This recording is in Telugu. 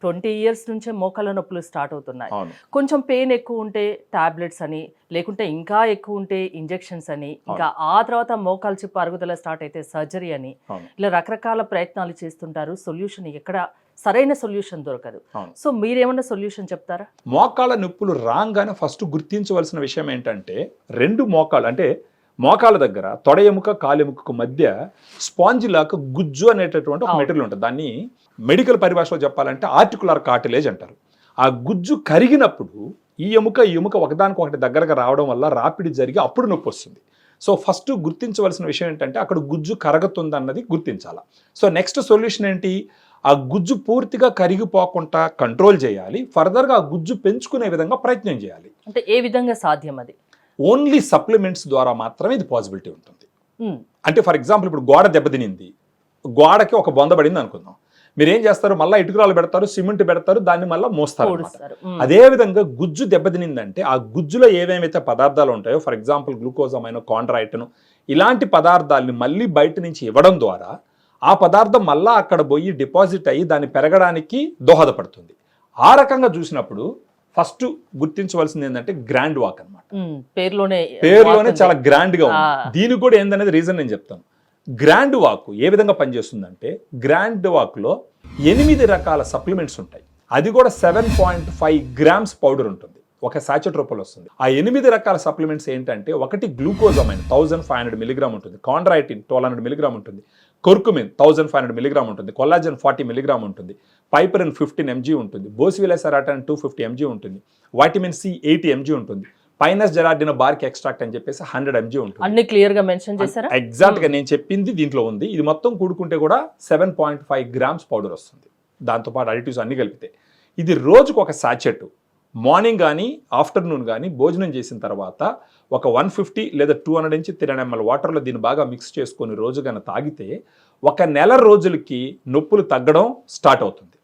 20 ఇయర్స్ నుంచే మోకాళ్ళ నొప్పులు స్టార్ట్ అవుతున్నాయి. అవును. కొంచెం పెయిన్ ఎక్కువ ఉంటే టాబ్లెట్స్ అని, లేకుంటే ఇంకా ఎక్కువ ఉంటే ఇంజెక్షన్స్ అని, ఇంకా ఆ తర్వాత మోకాలు చిప్ప అరుగుదల స్టార్ట్ అయితే సర్జరీ అని, అవును. ఇలా రకరకాల ప్రయత్నాలు చేస్తుంటారు. సొల్యూషన్ ఎక్కడ సరైన సొల్యూషన్ దొరకదు. అవును. సో మీరేమన్నా సొల్యూషన్ చెప్తారా? మోకాళ్ళ నొప్పులు రాగానే ఫస్ట్ గుర్తించవలసిన విషయం ఏంటంటే, 2 మోకాళ్ళు అంటే మోకాళ్ళ దగ్గర తొడ ఎముక కాలు ఎముకకు మధ్య స్పాంజ్ లాగా గుజ్జు అనేటటువంటి ఒక అవును. మెటీరియల్ ఉంటుంది. దాన్ని మెడికల్ పరిభాషలో చెప్పాలంటే ఆర్టికులర్ కార్టిలేజ్ అంటారు. ఆ గుజ్జు కరిగినప్పుడు ఈ ఎముక ఒకదానికొకటి దగ్గరగా రావడం వల్ల రాపిడి జరిగి అప్పుడు నొప్పి వస్తుంది. సో ఫస్ట్ గుర్తించవలసిన విషయం ఏంటంటే అక్కడ గుజ్జు కరగతుంది అన్నది గుర్తించాలి. సో నెక్స్ట్ సొల్యూషన్ ఏంటి? ఆ గుజ్జు పూర్తిగా కరిగిపోకుండా కంట్రోల్ చేయాలి. ఫర్దర్గా ఆ గుజ్జు పెంచుకునే విధంగా ప్రయత్నం చేయాలి. అంటే ఏ విధంగా సాధ్యం అది? ఓన్లీ సప్లిమెంట్స్ ద్వారా మాత్రమే ఇది పాసిబిలిటీ ఉంటుంది. ఉమ్, అంటే ఫర్ ఎగ్జాంపుల్ ఇప్పుడు గోడ దెబ్బతినింది, గోడకి ఒక బొంద పడింది అనుకుందాం. మీరు ఏం చేస్తారు? మళ్ళీ ఇటుకరాలు పెడతారు, సిమెంట్ పెడతారు, దాన్ని మళ్ళీ మోస్తారు అన్నమాట. పొడుస్తారు. అదే విధంగా గుజ్జు దెబ్బతినిందంటే ఆ గుజ్జులో ఏవేమైతే పదార్థాలు ఉంటాయో, ఫర్ ఎగ్జాంపుల్ గ్లూకోజమైనో కాండ్రాయిట్ను, ఇలాంటి పదార్థాలని మళ్ళీ బయట నుంచి ఇవ్వడం ద్వారా ఆ పదార్థం మళ్ళా అక్కడ పోయి డిపాజిట్ అయ్యి దాన్ని పెరగడానికి దోహదపడుతుంది. ఆ రకంగా చూసినప్పుడు ఫస్ట్ గుర్తించవలసింది ఏంటంటే గ్రాండ్ వాక్ అనమాట. పేరులోనే చాలా గ్రాండ్ గా ఉంది. దీనికి కూడా ఏందనేది రీజన్ నేను చెప్తాను. గ్రాండ్ వాక్ ఏ విధంగా పనిచేస్తుందంటే, గ్రాండ్ వాక్ లో 8 రకాల సప్లిమెంట్స్ ఉంటాయి. అది కూడా 7.5 గ్రామ్స్ పౌడర్ ఉంటుంది, ఒక సాచెట్ రూపంలో వస్తుంది. ఆ 8 రకాల సప్లిమెంట్స్ ఏంటంటే, ఒకటి గ్లూకోజమైన్ 1500 మిలిగ్రామ్ ఉంటుంది, కాండ్రాయిటిన్ 1200 మిలిగ్రామ్ ఉంటుంది, కొర్కుమిన్ 1500 మిలిగ్రామ్ ఉంటుంది, కొల్లాజన్ 40 మిలిగ్రామ్ ఉంటుంది, పైపరిన్ 15 mg ఉంటుంది, బోసివిలసెరాటన్ 250 mg ఉంటుంది, వైటమిన్ సి 80 mg ఉంటుంది, పైనస్ జెరాడినో బార్క్ ఎక్స్ట్రాక్ట్ అని చెప్పేసి 100 mg ఉంటుంది. అన్ని క్లియర్ గా మెన్షన్ చేశారా? ఎగ్జాక్ట్ గా నేను చెప్పింది దీంట్లో ఉంది. ఇది మొత్తం కూడుకుంటే కూడా 7.5 గ్రామ్స్ పౌడర్ వస్తుంది. దాంతోపాటు అడిటివ్స్ అన్ని కలిపితే ఇది రోజుకు ఒక సాచెట్ మార్నింగ్ కానీ ఆఫ్టర్నూన్ కానీ భోజనం చేసిన తర్వాత ఒక 150 లేదా 200 నుంచి 300 ml వాటర్లో దీన్ని బాగా మిక్స్ చేసుకొని రోజు కన్నా తాగితే 1 నెల రోజులకి నొప్పులు తగ్గడం స్టార్ట్ అవుతుంది.